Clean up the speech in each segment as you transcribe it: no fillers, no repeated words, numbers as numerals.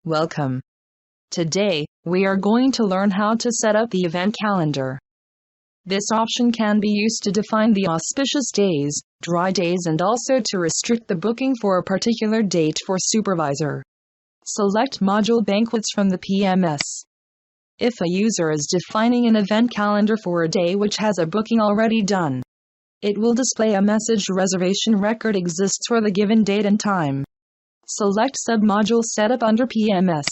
Welcome. Today, we are going to learn how to set up the event calendar. This option can be used to define the auspicious days, dry days, and also to restrict the booking for a particular date for supervisor. Select module Banquets from the PMS. If a user is defining an event calendar for a day which has a booking already done, it will display a message reservation record exists for the given date and time. Select Submodule Setup under PMS.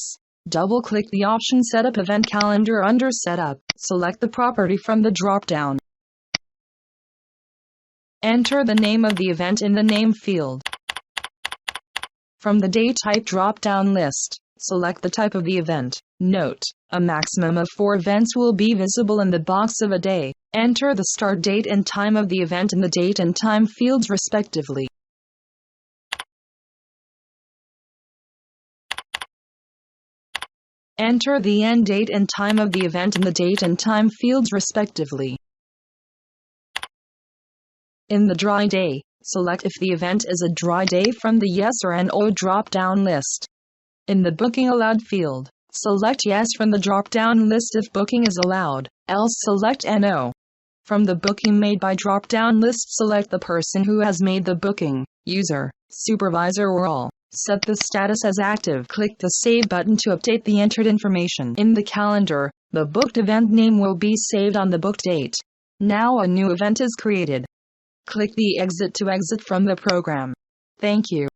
Double-click the option Setup Event Calendar under Setup. Select the property from the drop-down. Enter the name of the event in the name field. From the Date Type drop-down list, select the type of the event. Note: a maximum of 4 events will be visible in the box of a day. Enter the start date and time of the event in the date and time fields respectively. Enter the end date and time of the event in the date and time fields respectively. In the dry day, select if the event is a dry day from the Yes or No drop-down list. In the Booking Allowed field, select Yes from the drop-down list if booking is allowed, else select No. From the Booking Made by drop-down list, select the person who has made the booking, user, supervisor or all. Set the status as active. Click the Save button to update the entered information. In the calendar, the booked event name will be saved on the booked date. Now a new event is created. Click the Exit to exit from the program. Thank you.